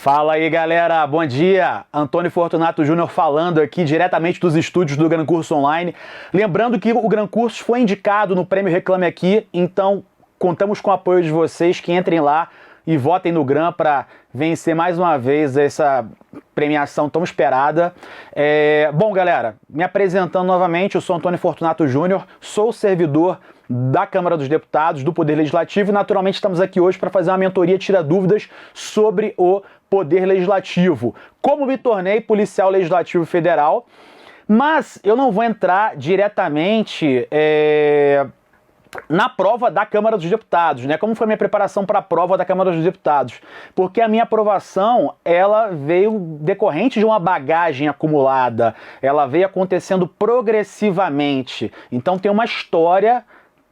Fala aí, galera, bom dia! Antônio Fortunato Júnior falando aqui diretamente dos estúdios do Gran Curso Online. Lembrando que o Gran Curso foi indicado no Prêmio Reclame Aqui, então contamos com o apoio de vocês, que entrem lá e votem no Gran para vencer mais uma vez essa premiação tão esperada. Bom, galera, me apresentando novamente, eu sou Antônio Fortunato Júnior, sou servidor da Câmara dos Deputados, do Poder Legislativo, e naturalmente estamos aqui hoje para fazer uma mentoria tira dúvidas sobre o Poder Legislativo. Como me tornei policial legislativo federal, mas eu não vou entrar diretamente na prova da Câmara dos Deputados, né? Como foi a minha preparação para a prova da Câmara dos Deputados? Porque a minha aprovação, ela veio decorrente de uma bagagem acumulada, ela veio acontecendo progressivamente. Então tem uma história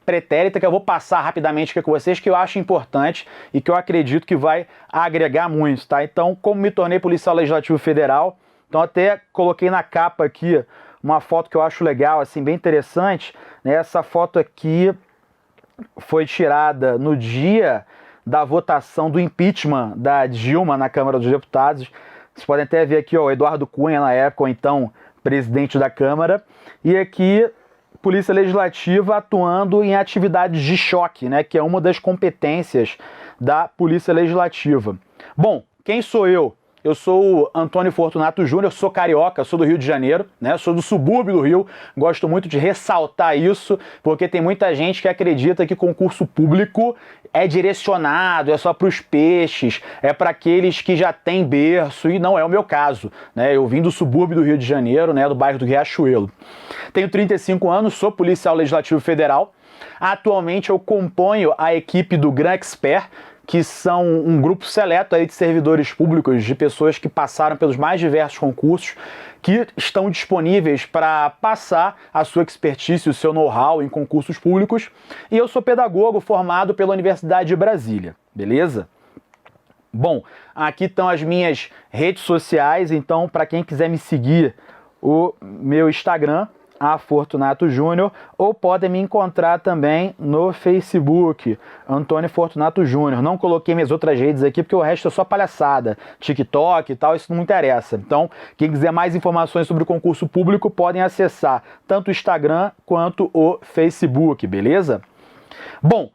pretérita que eu vou passar rapidamente aqui com vocês, que eu acho importante e que eu acredito que vai agregar muito, tá? Então, como me tornei policial legislativo federal, então até coloquei na capa aqui uma foto que eu acho legal, assim, bem interessante, né? Essa foto aqui foi tirada no dia da votação do impeachment da Dilma na Câmara dos Deputados. Vocês podem até ver aqui, ó, o Eduardo Cunha na época, ou então presidente da Câmara, e aqui Polícia Legislativa atuando em atividades de choque, né, que é uma das competências da Polícia Legislativa. Bom, quem sou eu? Eu sou o Antônio Fortunato Júnior, sou carioca, sou do Rio de Janeiro, né? Sou do subúrbio do Rio, gosto muito de ressaltar isso, porque tem muita gente que acredita que concurso público é direcionado, é só para os peixes, é para aqueles que já têm berço, e não é o meu caso, né? Eu vim do subúrbio do Rio de Janeiro, né, do bairro do Riachuelo. Tenho 35 anos, sou policial legislativo federal. Atualmente eu componho a equipe do Gran Expert, que são um grupo seleto aí de servidores públicos, de pessoas que passaram pelos mais diversos concursos, que estão disponíveis para passar a sua expertise, o seu know-how em concursos públicos. E eu sou pedagogo formado pela Universidade de Brasília, beleza? Bom, aqui estão as minhas redes sociais, então para quem quiser me seguir, o meu Instagram, Fortunato Júnior, ou podem me encontrar também no Facebook, Antônio Fortunato Júnior. Não coloquei minhas outras redes aqui porque o resto é só palhaçada, TikTok e tal, isso não me interessa. Então, quem quiser mais informações sobre o concurso público, podem acessar tanto o Instagram quanto o Facebook, beleza? Bom,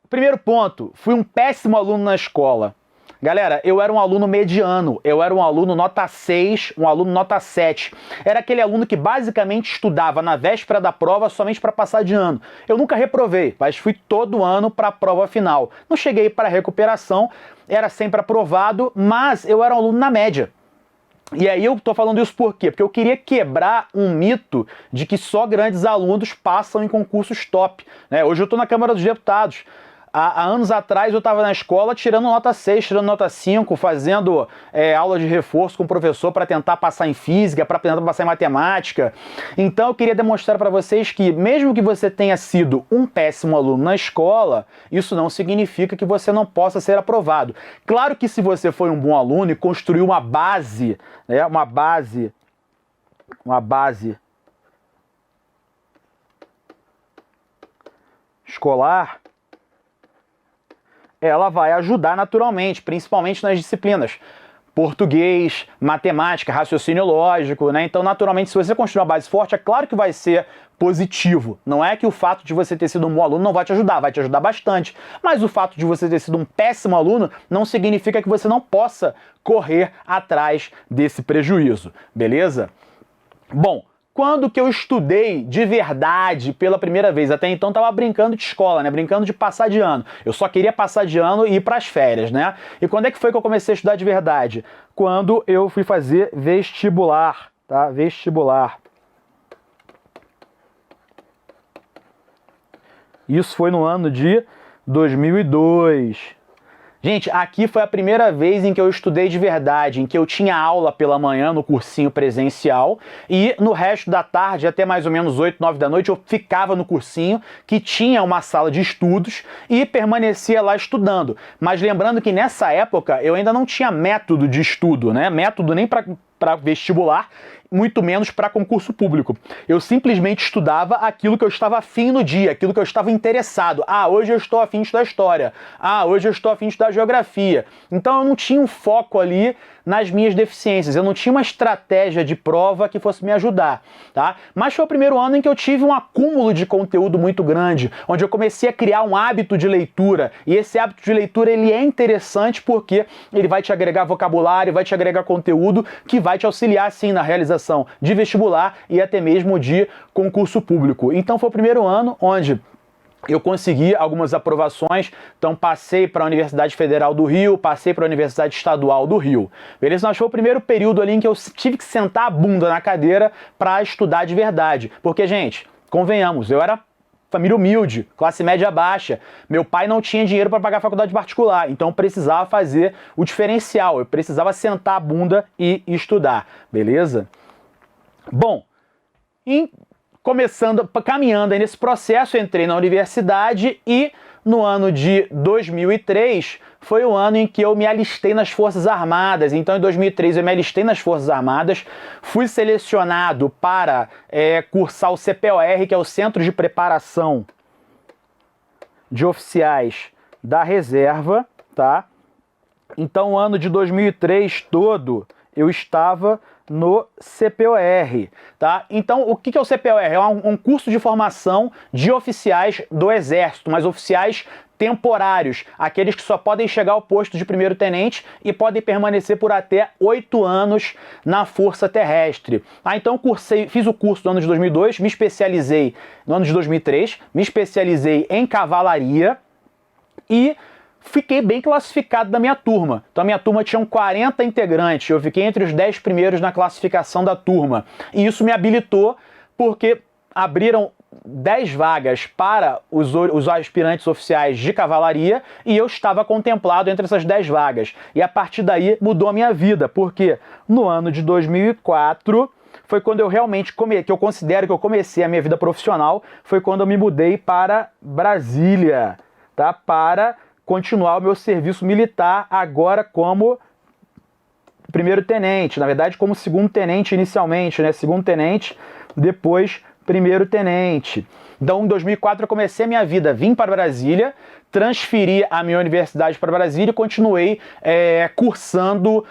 primeiro ponto, fui um péssimo aluno na escola. Galera, eu era um aluno mediano, eu era um aluno nota 6, um aluno nota 7. Era aquele aluno que basicamente estudava na véspera da prova somente para passar de ano. Eu nunca reprovei, mas fui todo ano para a prova final. Não cheguei para recuperação, era sempre aprovado, mas eu era um aluno na média. E aí eu tô falando isso por quê? Porque eu queria quebrar um mito de que só grandes alunos passam em concursos top, né? Hoje eu tô na Câmara dos Deputados. Há anos atrás eu estava na escola tirando nota 6, tirando nota 5, fazendo aula de reforço com o professor para tentar passar em física, para tentar passar em matemática. Então eu queria demonstrar para vocês que mesmo que você tenha sido um péssimo aluno na escola, isso não significa que você não possa ser aprovado. Claro que se você foi um bom aluno e construiu uma base, né, uma base escolar, ela vai ajudar naturalmente, principalmente nas disciplinas português, matemática, raciocínio lógico, né? Então, naturalmente, se você construir uma base forte, é claro que vai ser positivo. Não é que o fato de você ter sido um bom aluno não vai te ajudar bastante. Mas o fato de você ter sido um péssimo aluno não significa que você não possa correr atrás desse prejuízo, beleza? Bom, quando que eu estudei de verdade pela primeira vez? Até então tava brincando de escola, né? Brincando de passar de ano. Eu só queria passar de ano e ir para as férias, né? E quando é que foi que eu comecei a estudar de verdade? Quando eu fui fazer vestibular, tá? Vestibular. Isso foi no ano de 2002. Gente, aqui foi a primeira vez em que eu estudei de verdade, em que eu tinha aula pela manhã no cursinho presencial e no resto da tarde, até mais ou menos 8, 9 da noite, eu ficava no cursinho que tinha uma sala de estudos e permanecia lá estudando. Mas lembrando que nessa época eu ainda não tinha método de estudo, né? Método nem para para vestibular, muito menos para concurso público. Eu simplesmente estudava aquilo que eu estava afim no dia, aquilo que eu estava interessado. Ah, hoje eu estou afim de estudar história. Ah, hoje eu estou afim de estudar geografia. Então eu não tinha um foco ali nas minhas deficiências, eu não tinha uma estratégia de prova que fosse me ajudar, tá? Mas foi o primeiro ano em que eu tive um acúmulo de conteúdo muito grande, onde eu comecei a criar um hábito de leitura, e esse hábito de leitura ele é interessante porque ele vai te agregar vocabulário, vai te agregar conteúdo que vai te auxiliar sim na realização de vestibular e até mesmo de concurso público. Então foi o primeiro ano onde eu consegui algumas aprovações, então passei para a Universidade Federal do Rio, passei para a Universidade Estadual do Rio. Beleza? Mas foi o primeiro período ali em que eu tive que sentar a bunda na cadeira para estudar de verdade. Porque, gente, convenhamos, eu era família humilde, classe média baixa. Meu pai não tinha dinheiro para pagar a faculdade particular, então eu precisava fazer o diferencial, eu precisava sentar a bunda e estudar. Beleza? Bom, caminhando aí nesse processo, entrei na universidade e no ano de 2003 foi o ano em que eu me alistei nas Forças Armadas. Então em 2003 eu me alistei nas Forças Armadas, fui selecionado para cursar o CPOR, que é o Centro de Preparação de Oficiais da Reserva, tá? Então o ano de 2003 todo eu estava no CPOR, tá? Então, o que é o CPOR? É um curso de formação de oficiais do Exército, mas oficiais temporários, aqueles que só podem chegar ao posto de primeiro-tenente e podem permanecer por até 8 anos na Força Terrestre. Então, fiz o curso no ano de 2002, me especializei no ano de 2003, me especializei em cavalaria e fiquei bem classificado da minha turma. Então a minha turma tinha 40 integrantes, eu fiquei entre os 10 primeiros na classificação da turma. E isso me habilitou porque abriram 10 vagas para os aspirantes oficiais de cavalaria e eu estava contemplado entre essas 10 vagas. E a partir daí mudou a minha vida, porque no ano de 2004 foi quando eu realmente que eu considero que eu comecei a minha vida profissional, foi quando eu me mudei para Brasília, tá? Para continuar o meu serviço militar agora como primeiro-tenente, na verdade como segundo-tenente inicialmente, né? Segundo-tenente, depois primeiro-tenente. Então em 2004 eu comecei a minha vida, vim para Brasília, transferi a minha universidade para Brasília e continuei cursando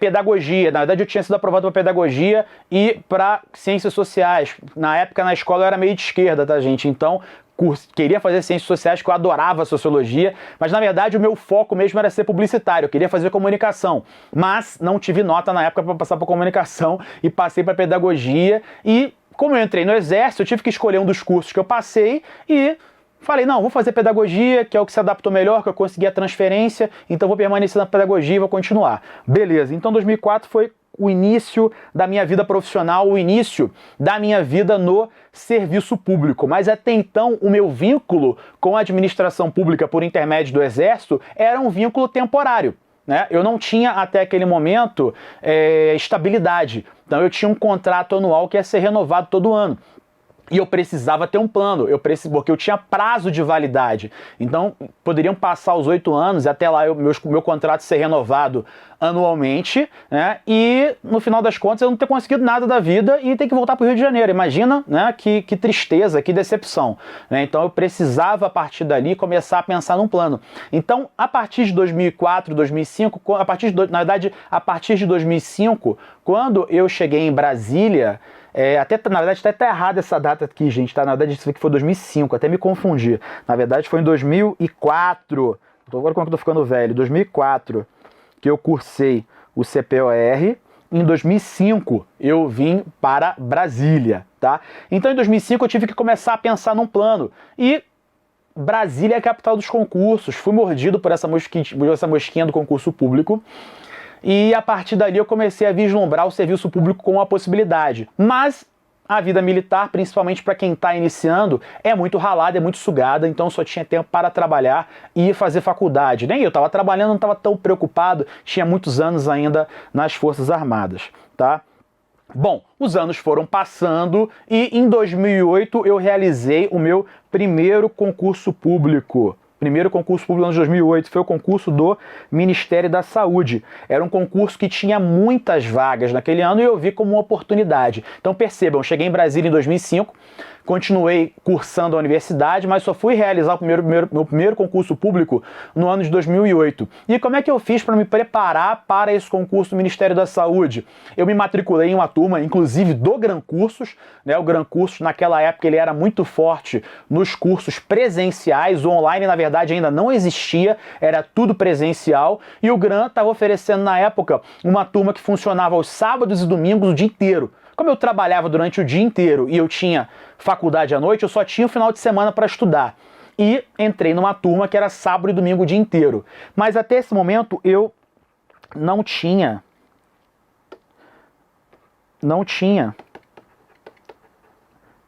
pedagogia. Na verdade eu tinha sido aprovado para pedagogia e para ciências sociais. Na época na escola eu era meio de esquerda, tá gente? Então queria fazer ciências sociais, que eu adorava sociologia, mas na verdade o meu foco mesmo era ser publicitário, eu queria fazer comunicação, mas não tive nota na época para passar para comunicação e passei para pedagogia e como eu entrei no Exército, eu tive que escolher um dos cursos que eu passei e falei, não, vou fazer pedagogia, que é o que se adaptou melhor, que eu consegui a transferência, então vou permanecer na pedagogia e vou continuar. Beleza, então 2004 foi o início da minha vida profissional, o início da minha vida no serviço público. Mas até então, o meu vínculo com a administração pública por intermédio do Exército era um vínculo temporário, né? Eu não tinha até aquele momento estabilidade. Então eu tinha um contrato anual que ia ser renovado todo ano. E eu precisava ter um plano, porque eu tinha prazo de validade. Então, poderiam passar os 8 anos e até lá meu contrato ser renovado anualmente, né? E no final das contas eu não ter conseguido nada da vida e ter que voltar para o Rio de Janeiro. Imagina, né? Que tristeza, que decepção, né? Então eu precisava a partir dali começar a pensar num plano. Então, a partir de 2004, 2005, na verdade, a partir de 2005, quando eu cheguei em Brasília, na verdade tá errada essa data aqui, gente, tá? Na verdade isso aqui foi 2005, até me confundi. Na verdade foi em 2004, agora como é que eu tô ficando velho, 2004 que eu cursei o CPOR, em 2005 eu vim para Brasília, tá? Então em 2005 eu tive que começar a pensar num plano e Brasília é a capital dos concursos, fui mordido por essa mosquinha do concurso público. E a partir dali eu comecei a vislumbrar o serviço público como uma possibilidade. Mas a vida militar, principalmente para quem está iniciando, é muito ralada, é muito sugada, então só tinha tempo para trabalhar e fazer faculdade. Nem eu estava trabalhando, não estava tão preocupado, tinha muitos anos ainda nas Forças Armadas, tá? Bom, os anos foram passando e em 2008 eu realizei o meu primeiro concurso público, primeiro concurso público no ano de 2008 foi o concurso do Ministério da Saúde. Era um concurso que tinha muitas vagas naquele ano e eu vi como uma oportunidade. Então percebam, eu cheguei em Brasília em 2005, continuei cursando a universidade, mas só fui realizar meu primeiro concurso público no ano de 2008. E como é que eu fiz para me preparar para esse concurso do Ministério da Saúde? Eu me matriculei em uma turma, inclusive do Gran Cursos, né? O Gran Cursos, naquela época, ele era muito forte nos cursos presenciais. O online, na verdade, ainda não existia, era tudo presencial. E o Gran estava oferecendo, na época, uma turma que funcionava aos sábados e domingos o dia inteiro. Como eu trabalhava durante o dia inteiro e eu tinha faculdade à noite, eu só tinha o final de semana para estudar. E entrei numa turma que era sábado e domingo o dia inteiro. Mas até esse momento eu não tinha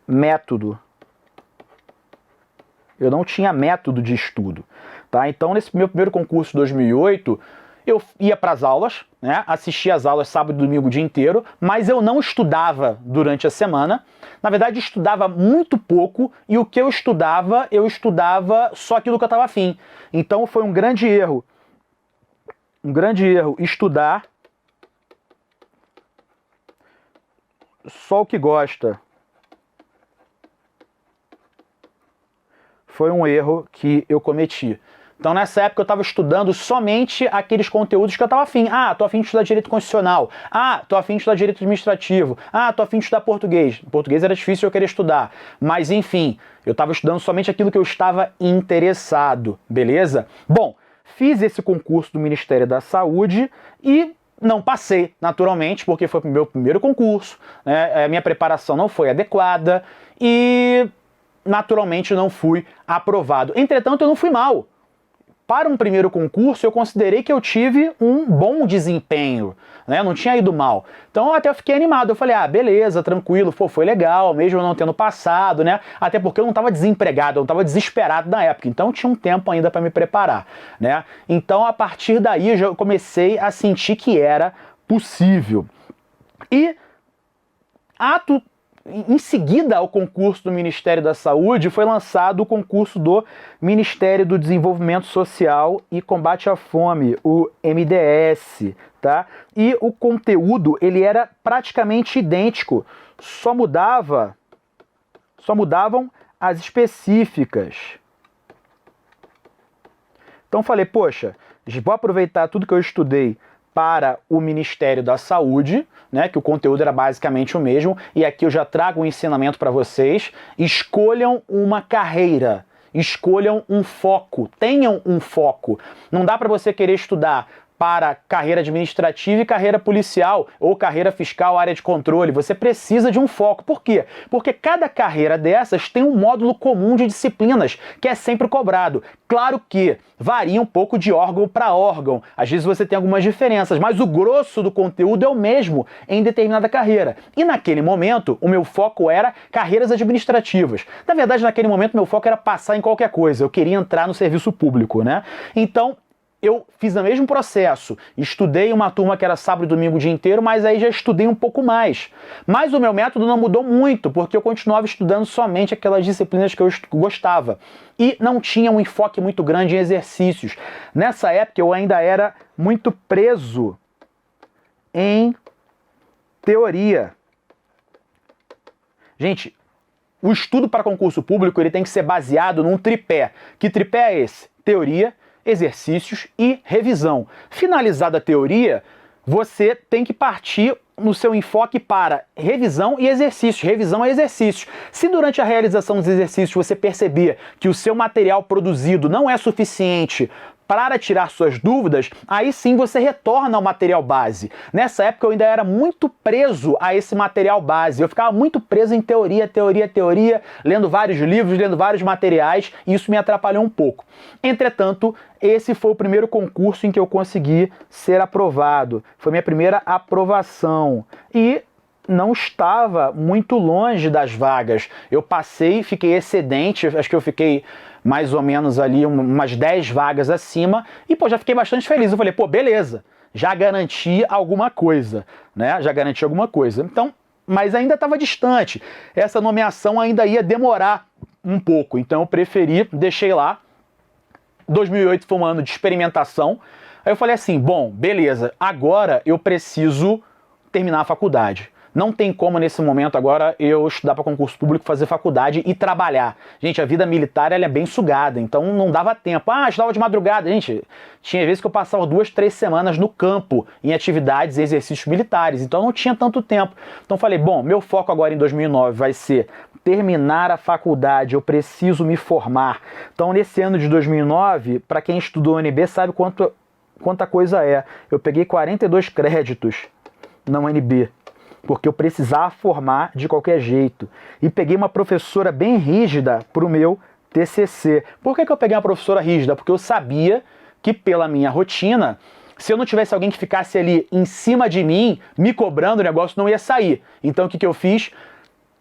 método. Eu não tinha método de estudo. Tá? Então, nesse meu primeiro concurso de 2008, eu ia para as aulas, né? Assistia às aulas sábado e domingo o dia inteiro, mas eu não estudava durante a semana. Na verdade, estudava muito pouco e o que eu estudava só aquilo que eu estava afim. Então foi um grande erro estudar só o que gosta. Foi um erro que eu cometi. Então, nessa época, eu estava estudando somente aqueles conteúdos que eu estava afim. Ah, tô afim de estudar direito constitucional. Ah, tô afim de estudar direito administrativo. Ah, tô afim de estudar português. Português era difícil eu querer estudar. Mas, enfim, eu estava estudando somente aquilo que eu estava interessado, beleza? Bom, fiz esse concurso do Ministério da Saúde e não passei, naturalmente, porque foi o meu primeiro concurso, né? A minha preparação não foi adequada e, naturalmente, não fui aprovado. Entretanto, eu não fui mal. Para um primeiro concurso, eu considerei que eu tive um bom desempenho, né? Não tinha ido mal. Então, eu até fiquei animado. Eu falei, ah, beleza, tranquilo, pô, foi legal, mesmo eu não tendo passado, né? Até porque eu não estava desempregado, eu não estava desesperado na época. Então, tinha um tempo ainda para me preparar, né? Então, a partir daí, eu já comecei a sentir que era possível. E, em seguida ao concurso do Ministério da Saúde, foi lançado o concurso do Ministério do Desenvolvimento Social e Combate à Fome, o MDS, tá? E o conteúdo, ele era praticamente idêntico, só mudavam as específicas. Então falei, poxa, vou aproveitar tudo que eu estudei para o Ministério da Saúde, né, que o conteúdo era basicamente o mesmo, e aqui eu já trago um ensinamento para vocês. Escolham uma carreira, escolham um foco, tenham um foco. Não dá para você querer estudar para carreira administrativa e carreira policial, ou carreira fiscal, área de controle. Você precisa de um foco. Por quê? Porque cada carreira dessas tem um módulo comum de disciplinas, que é sempre cobrado. Claro que varia um pouco de órgão para órgão. Às vezes você tem algumas diferenças, mas o grosso do conteúdo é o mesmo em determinada carreira. E naquele momento, o meu foco era carreiras administrativas. Na verdade, naquele momento, meu foco era passar em qualquer coisa. Eu queria entrar no serviço público, né? Então, eu fiz o mesmo processo, estudei uma turma que era sábado e domingo o dia inteiro, mas aí já estudei um pouco mais. Mas o meu método não mudou muito, porque eu continuava estudando somente aquelas disciplinas que eu gostava. E não tinha um enfoque muito grande em exercícios. Nessa época eu ainda era muito preso em teoria. Gente, o estudo para concurso público ele tem que ser baseado num tripé. Que tripé é esse? Teoria, exercícios e revisão. Finalizada a teoria, você tem que partir no seu enfoque para revisão e exercícios. Revisão e exercícios. Se durante a realização dos exercícios você perceber que o seu material produzido não é suficiente para tirar suas dúvidas, aí sim você retorna ao material base. Nessa época eu ainda era muito preso a esse material base. Eu ficava muito preso em teoria, lendo vários livros, lendo vários materiais, e isso me atrapalhou um pouco. Entretanto, esse foi o primeiro concurso em que eu consegui ser aprovado. Foi minha primeira aprovação. E não estava muito longe das vagas. Eu passei, fiquei excedente, acho que eu fiquei mais ou menos ali umas 10 vagas acima, e pô, já fiquei bastante feliz. Eu falei, pô, beleza, já garanti alguma coisa, né? Já garanti alguma coisa. Então, mas ainda estava distante. Essa nomeação ainda ia demorar um pouco, então eu preferi, deixei lá 2008 foi um ano de experimentação. Aí eu falei assim, bom, beleza, agora eu preciso terminar a faculdade. Não tem como nesse momento agora eu estudar para concurso público, fazer faculdade e trabalhar. Gente, a vida militar ela é bem sugada, então não dava tempo. Ah, estudava de madrugada. Gente, tinha vezes que eu passava 2, 3 semanas no campo, em atividades e exercícios militares, então não tinha tanto tempo. Então falei, bom, meu foco agora em 2009 vai ser terminar a faculdade, eu preciso me formar. Então nesse ano de 2009, para quem estudou UNB sabe quanta coisa é. Eu peguei 42 créditos na UNB, porque eu precisava formar de qualquer jeito. E peguei uma professora bem rígida para o meu TCC. Por que eu peguei uma professora rígida? Porque eu sabia que pela minha rotina, se eu não tivesse alguém que ficasse ali em cima de mim, me cobrando, o negócio não ia sair. Então o que eu fiz?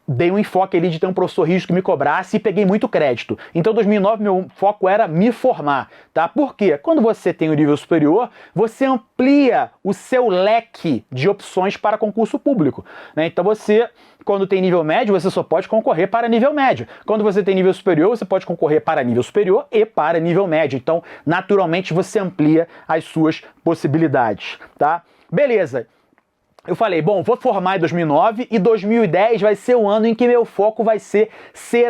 Dei um enfoque ali de ter um professor rígido que me cobrasse e peguei muito crédito. Então, em 2009, meu foco era me formar, tá? Por quê? Quando você tem o nível superior, você amplia o seu leque de opções para concurso público, né? Então, você, quando tem nível médio, você só pode concorrer para nível médio. Quando você tem nível superior, você pode concorrer para nível superior e para nível médio. Então, naturalmente, você amplia as suas possibilidades, tá? Beleza. Eu falei, bom, vou formar em 2009 e 2010 vai ser o ano em que meu foco vai ser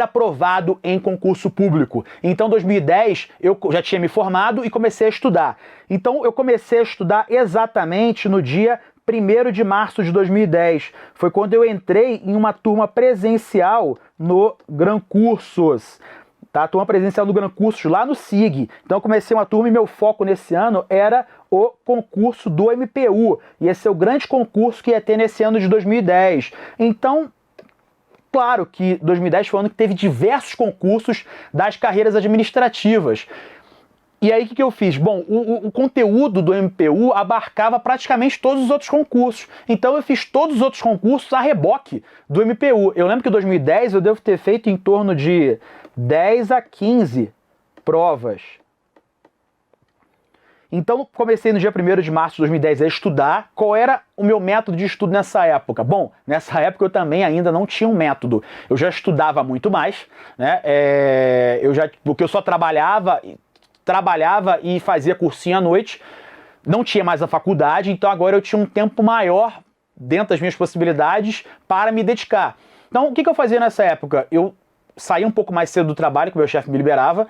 aprovado em concurso público. Então, 2010 eu já tinha me formado e comecei a estudar. Então, eu comecei a estudar exatamente no dia 1º de março de 2010. Foi quando eu entrei em uma turma presencial no Gran Cursos. Tá? Turma presencial do Gran Cursos lá no SIG. Então eu comecei uma turma e meu foco nesse ano era o concurso do MPU. E esse é o grande concurso que ia ter nesse ano de 2010. Então, claro que 2010 foi um ano que teve diversos concursos das carreiras administrativas. E aí o que eu fiz? Bom, o conteúdo do MPU abarcava praticamente todos os outros concursos. Então eu fiz todos os outros concursos a reboque do MPU. Eu lembro que em 2010 eu devo ter feito em torno de 10 a 15 provas. Então comecei no dia 1º de março de 2010 a estudar. Qual era o meu método de estudo nessa época? Bom, nessa época eu também ainda não tinha um método. Eu já estudava muito mais, né? Porque eu só trabalhava e fazia cursinho à noite. Não tinha mais a faculdade, então agora eu tinha um tempo maior dentro das minhas possibilidades para me dedicar. Então o que eu fazia nessa época? Eu saía um pouco mais cedo do trabalho, que o meu chefe me liberava,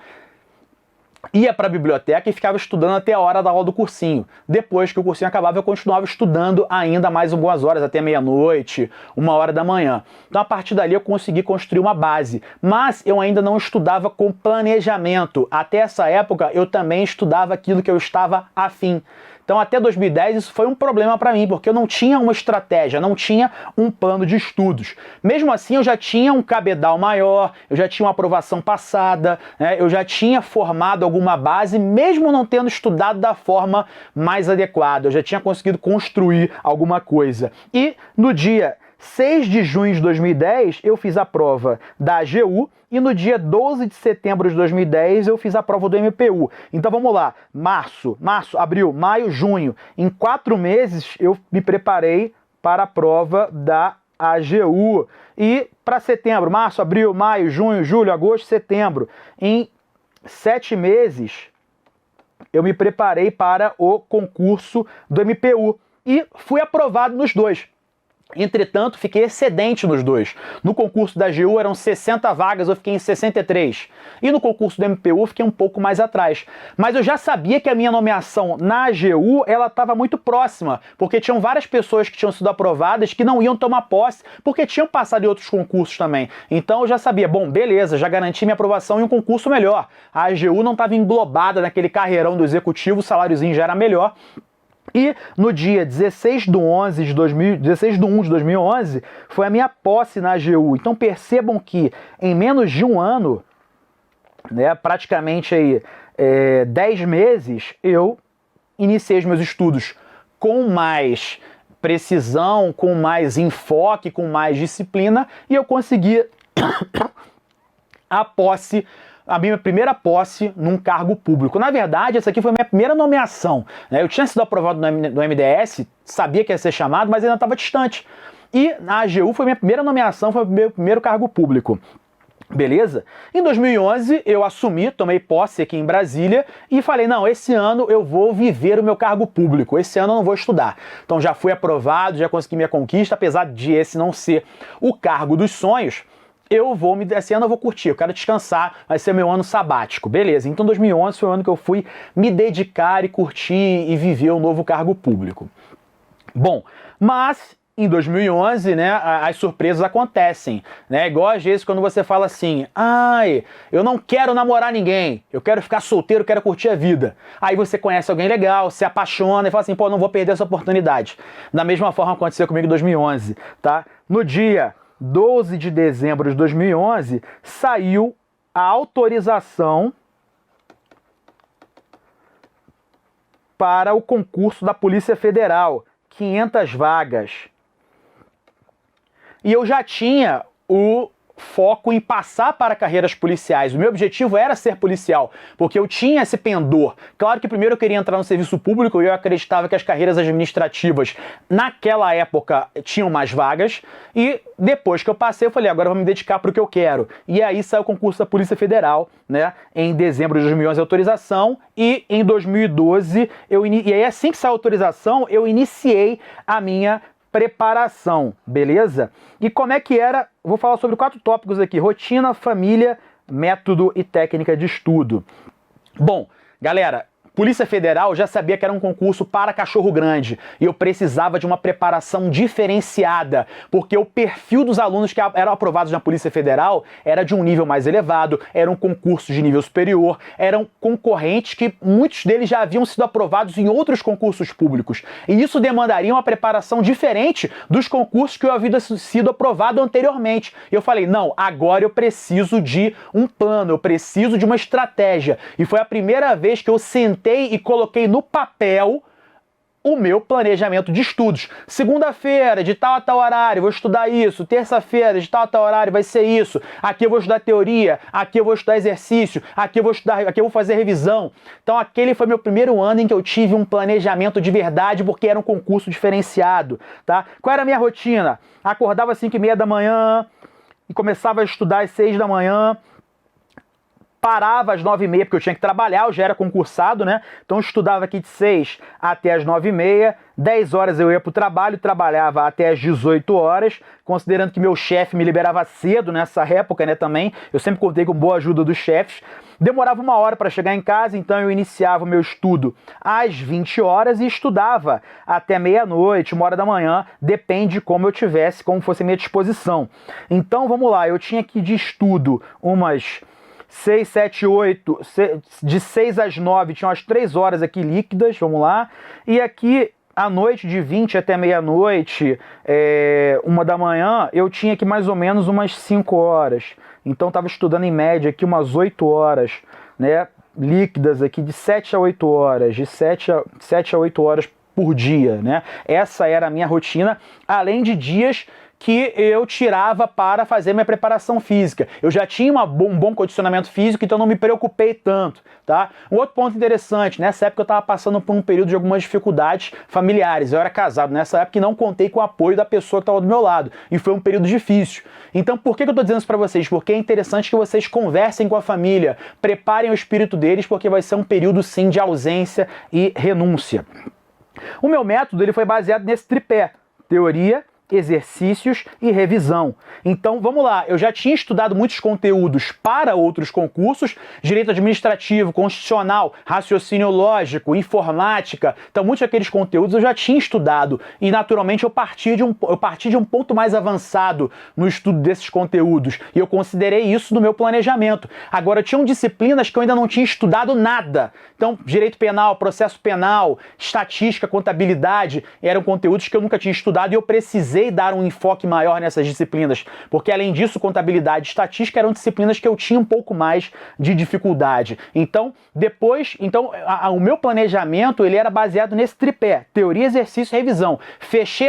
ia para a biblioteca e ficava estudando até a hora da aula do cursinho. Depois que o cursinho acabava, eu continuava estudando ainda mais algumas horas, até meia-noite, 1h da manhã. Então, a partir dali, eu consegui construir uma base. Mas eu ainda não estudava com planejamento. Até essa época, eu também estudava aquilo que eu estava afim. Então, até 2010, isso foi um problema para mim, porque eu não tinha uma estratégia, não tinha um plano de estudos. Mesmo assim, eu já tinha um cabedal maior, eu já tinha uma aprovação passada, né? Eu já tinha formado alguma base, mesmo não tendo estudado da forma mais adequada. Eu já tinha conseguido construir alguma coisa. E no dia 6 de junho de 2010, eu fiz a prova da AGU e no dia 12 de setembro de 2010 eu fiz a prova do MPU. Então vamos lá, março, abril, maio, junho. Em 4 meses eu me preparei para a prova da AGU. E para setembro, março, abril, maio, junho, julho, agosto, setembro. Em 7 meses eu me preparei para o concurso do MPU e fui aprovado nos dois. Entretanto, fiquei excedente nos dois. No concurso da AGU eram 60 vagas, eu fiquei em 63. E no concurso do MPU eu fiquei um pouco mais atrás. Mas eu já sabia que a minha nomeação na AGU ela estava muito próxima, porque tinham várias pessoas que tinham sido aprovadas que não iam tomar posse, porque tinham passado em outros concursos também. Então eu já sabia, bom, beleza, já garanti minha aprovação em um concurso melhor. A AGU não estava englobada naquele carreirão do executivo, o saláriozinho já era melhor. E no dia 16 de 1 de 2011 foi a minha posse na AGU. Então percebam que em menos de um ano, né, praticamente aí, 10 meses, eu iniciei os meus estudos com mais precisão, com mais enfoque, com mais disciplina, e eu consegui a minha primeira posse num cargo público. Na verdade, essa aqui foi a minha primeira nomeação, né? Eu tinha sido aprovado no MDS, sabia que ia ser chamado, mas ainda estava distante. E na AGU foi minha primeira nomeação, foi o meu primeiro cargo público. Beleza? Em 2011 eu assumi, tomei posse aqui em Brasília e falei, não, esse ano eu vou viver o meu cargo público, esse ano eu não vou estudar. Então já fui aprovado, já consegui minha conquista, apesar de esse não ser o cargo dos sonhos, esse ano eu vou curtir, eu quero descansar, vai ser meu ano sabático, beleza. Então 2011 foi o ano que eu fui me dedicar e curtir e viver o novo cargo público. Bom, mas em 2011, né, as surpresas acontecem, né? Igual às vezes quando você fala assim, ai, eu não quero namorar ninguém, eu quero ficar solteiro, quero curtir a vida. Aí você conhece alguém legal, se apaixona e fala assim, pô, não vou perder essa oportunidade. Da mesma forma aconteceu comigo em 2011, tá? No dia 12 de dezembro de 2011, saiu a autorização para o concurso da Polícia Federal, 500 vagas. E eu já tinha o foco em passar para carreiras policiais. O meu objetivo era ser policial, porque eu tinha esse pendor. Claro que primeiro eu queria entrar no serviço público e eu acreditava que as carreiras administrativas naquela época tinham mais vagas. E depois que eu passei, eu falei, agora eu vou me dedicar para o que eu quero. E aí saiu o concurso da Polícia Federal, né? Em dezembro de 2011 a autorização e em 2012 e aí assim que saiu a autorização eu iniciei a minha preparação, beleza? E como é que era? Vou falar sobre 4 tópicos aqui: rotina, família, método e técnica de estudo. Bom, galera, Polícia Federal já sabia que era um concurso para cachorro grande e eu precisava de uma preparação diferenciada, porque o perfil dos alunos que eram aprovados na Polícia Federal era de um nível mais elevado, eram concursos de nível superior, eram concorrentes que muitos deles já haviam sido aprovados em outros concursos públicos. E isso demandaria uma preparação diferente dos concursos que eu havia sido aprovado anteriormente. E eu falei, não, agora eu preciso de um plano, eu preciso de uma estratégia. E foi a primeira vez que eu sentei e coloquei no papel o meu planejamento de estudos. Segunda-feira, de tal a tal horário, vou estudar isso. Terça-feira, de tal a tal horário, vai ser isso. Aqui eu vou estudar teoria, aqui eu vou estudar exercício, aqui eu vou fazer revisão. Então aquele foi meu primeiro ano em que eu tive um planejamento de verdade, porque era um concurso diferenciado, tá? Qual era a minha rotina? Acordava às 5h30 da manhã e começava a estudar às 6 da manhã. Parava às 9h30, porque eu tinha que trabalhar, eu já era concursado, né? Então eu estudava aqui de 6 até as 9h30, 10 horas eu ia pro trabalho, trabalhava até as 18 horas, considerando que meu chefe me liberava cedo nessa época, né, também. Eu sempre contei com boa ajuda dos chefes. Demorava 1 hora para chegar em casa, então eu iniciava o meu estudo às 20 horas e estudava até meia-noite, 1h da manhã, depende de como eu tivesse, como fosse a minha disposição. Então vamos lá, eu tinha aqui de estudo umas 6, 7, 8, de 6 às 9, tinha umas 3 horas aqui líquidas, vamos lá. E aqui, à noite, de 20 até meia-noite, 1 da manhã, eu tinha aqui mais ou menos umas 5 horas. Então, estava estudando em média aqui umas 8 horas, né? Líquidas aqui, de 7 a 8 horas, de 7 a 8 horas por dia, né? Essa era a minha rotina, além de dias que eu tirava para fazer minha preparação física. Eu já tinha um bom condicionamento físico, então não me preocupei tanto, tá? Um outro ponto interessante, nessa época eu estava passando por um período de algumas dificuldades familiares. Eu era casado nessa época e não contei com o apoio da pessoa que estava do meu lado. E foi um período difícil. Então por que eu estou dizendo isso para vocês? Porque é interessante que vocês conversem com a família, preparem o espírito deles, porque vai ser um período sim de ausência e renúncia. O meu método ele foi baseado nesse tripé: teoria, exercícios e revisão. Então, vamos lá, eu já tinha estudado muitos conteúdos para outros concursos, direito administrativo, constitucional, raciocínio lógico, informática, então muitos daqueles conteúdos eu já tinha estudado e naturalmente eu parti de um ponto mais avançado no estudo desses conteúdos e eu considerei isso no meu planejamento. Agora, tinham disciplinas que eu ainda não tinha estudado nada. Então, direito penal, processo penal, estatística, contabilidade, eram conteúdos que eu nunca tinha estudado e eu precisei dar um enfoque maior nessas disciplinas, porque além disso, contabilidade e estatística eram disciplinas que eu tinha um pouco mais de dificuldade. Então, o meu planejamento ele era baseado nesse tripé: teoria, exercício e revisão. Fechei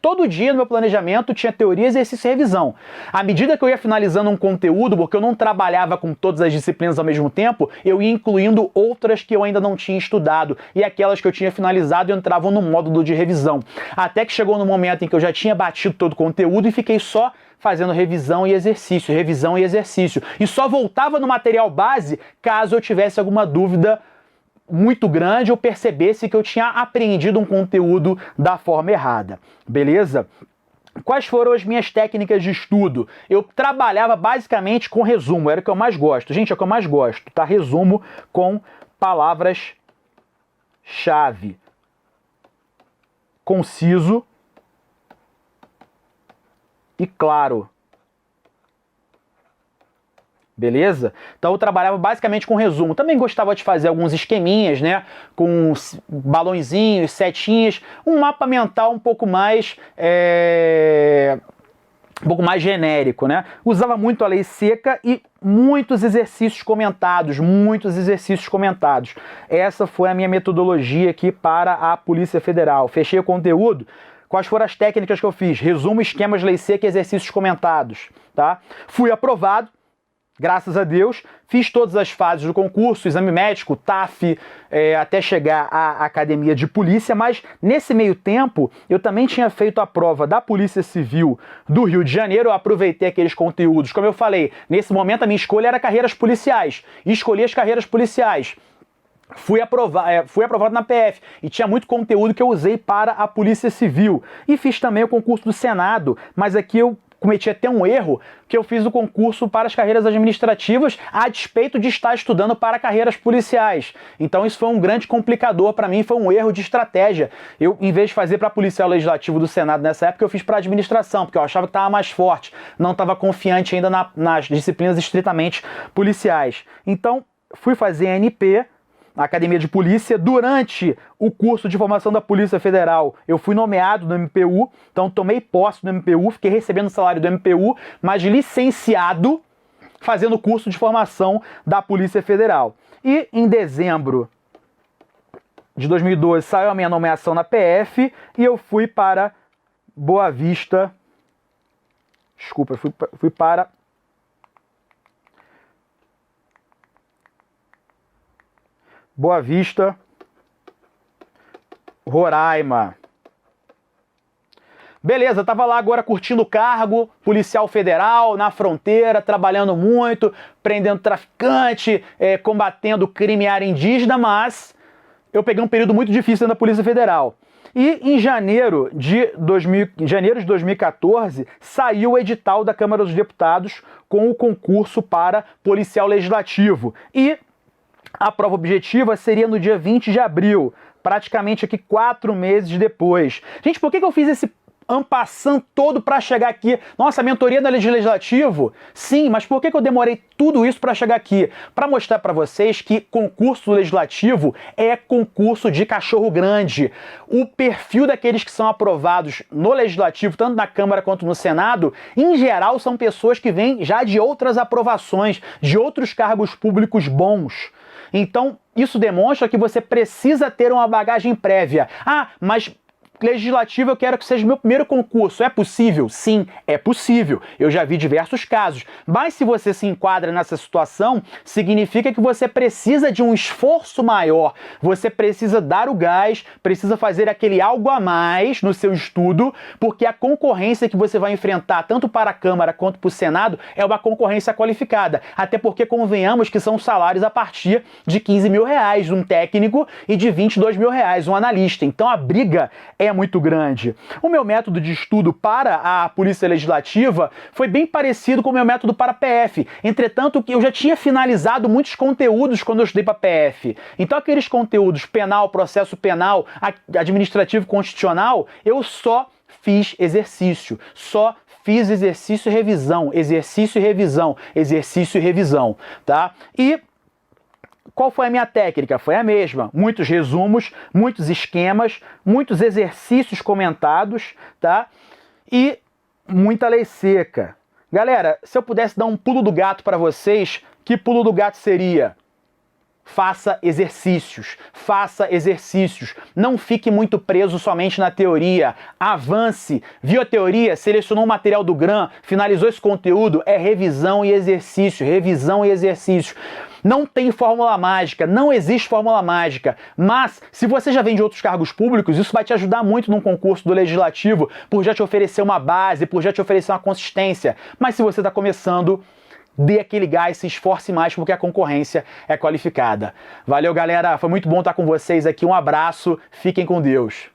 todo dia no meu planejamento tinha teoria, exercício e revisão. À medida que eu ia finalizando um conteúdo, porque eu não trabalhava com todas as disciplinas ao mesmo tempo, eu ia incluindo outras que eu ainda não tinha estudado, e aquelas que eu tinha finalizado entravam no módulo de revisão. Até que chegou no momento momento em que eu já tinha batido todo o conteúdo e fiquei só fazendo revisão e exercício, revisão e exercício. E só voltava no material base caso eu tivesse alguma dúvida muito grande ou percebesse que eu tinha aprendido um conteúdo da forma errada. Beleza? Quais foram as minhas técnicas de estudo? Eu trabalhava basicamente com resumo, era o que eu mais gosto. Gente, é o que eu mais gosto, tá? Resumo com palavras-chave. Conciso e claro. Beleza? Então eu trabalhava basicamente com resumo. Também gostava de fazer alguns esqueminhas, né? Com balõezinhos, setinhas, um mapa mental um pouco mais genérico, né? Usava muito a lei seca e muitos exercícios comentados, Essa foi a minha metodologia aqui para a Polícia Federal. Fechei o conteúdo. Quais foram as técnicas que eu fiz? Resumo, esquemas, lei seca e exercícios comentados, tá? Fui aprovado. Graças a Deus, fiz todas as fases do concurso, exame médico, TAF, até chegar à academia de polícia, mas nesse meio tempo eu também tinha feito a prova da Polícia Civil do Rio de Janeiro, eu aproveitei aqueles conteúdos, como eu falei, nesse momento a minha escolha era carreiras policiais, e escolhi as carreiras policiais. Fui aprovado na PF e tinha muito conteúdo que eu usei para a Polícia Civil. E fiz também o concurso do Senado, mas aqui eu cometi até um erro, que eu fiz o concurso para as carreiras administrativas a despeito de estar estudando para carreiras policiais. Então isso foi um grande complicador para mim, foi um erro de estratégia. Eu, em vez de fazer para policial legislativo do Senado nessa época, eu fiz para administração, porque eu achava que estava mais forte, não estava confiante ainda nas disciplinas estritamente policiais. Então fui fazer ANP, na Academia de Polícia. Durante o curso de formação da Polícia Federal, eu fui nomeado no MPU, então tomei posse no MPU, fiquei recebendo o salário do MPU, mas licenciado, fazendo o curso de formação da Polícia Federal. E em dezembro de 2012 saiu a minha nomeação na PF e eu fui para Boa Vista. Desculpa, fui para Boa Vista, Roraima. Beleza, tava lá agora curtindo o cargo, policial federal, na fronteira, trabalhando muito, prendendo traficante, combatendo crime em área indígena, mas eu peguei um período muito difícil dentro da Polícia Federal. E em janeiro de 2014, saiu o edital da Câmara dos Deputados com o concurso para policial legislativo. E a prova objetiva seria no dia 20 de abril, praticamente aqui 4 meses depois. Gente, por que eu fiz esse en passant todo para chegar aqui? Nossa, mentoria da Legislativo? Sim, mas por que eu demorei tudo isso para chegar aqui? Para mostrar para vocês que concurso legislativo é concurso de cachorro grande. O perfil daqueles que são aprovados no Legislativo, tanto na Câmara quanto no Senado, em geral são pessoas que vêm já de outras aprovações, de outros cargos públicos bons. Então, isso demonstra que você precisa ter uma bagagem prévia. Ah, mas legislativo eu quero que seja meu primeiro concurso. É possível? Sim, é possível. Eu já vi diversos casos. Mas se você se enquadra nessa situação, significa que você precisa de um esforço maior. Você precisa dar o gás, precisa fazer aquele algo a mais no seu estudo, porque a concorrência que você vai enfrentar, tanto para a Câmara quanto para o Senado, é uma concorrência qualificada. Até porque convenhamos que são salários a partir de 15 mil reais um técnico e de 22 mil reais um analista. Então a briga é muito grande. O meu método de estudo para a Polícia Legislativa foi bem parecido com o meu método para a PF. Entretanto, eu já tinha finalizado muitos conteúdos quando eu estudei para a PF. Então, aqueles conteúdos penal, processo penal, administrativo, constitucional, eu só fiz exercício. Só fiz exercício e revisão, exercício e revisão, exercício e revisão, tá? E qual foi a minha técnica? Foi a mesma. Muitos resumos, muitos esquemas, muitos exercícios comentados, tá? E muita lei seca. Galera, se eu pudesse dar um pulo do gato para vocês, que pulo do gato seria? faça exercícios, faça exercícios. Não fique muito preso somente na teoria. Avance. Viu a teoria? Selecionou o material do GRAM, finalizou esse conteúdo? É revisão e exercício, revisão e exercício. Não tem fórmula mágica, não existe fórmula mágica, mas se você já vem de outros cargos públicos, isso vai te ajudar muito num concurso do Legislativo, por já te oferecer uma base, por já te oferecer uma consistência. Mas se você está começando, dê aquele gás, se esforce mais, porque a concorrência é qualificada. Valeu, galera, foi muito bom estar com vocês aqui, um abraço, fiquem com Deus.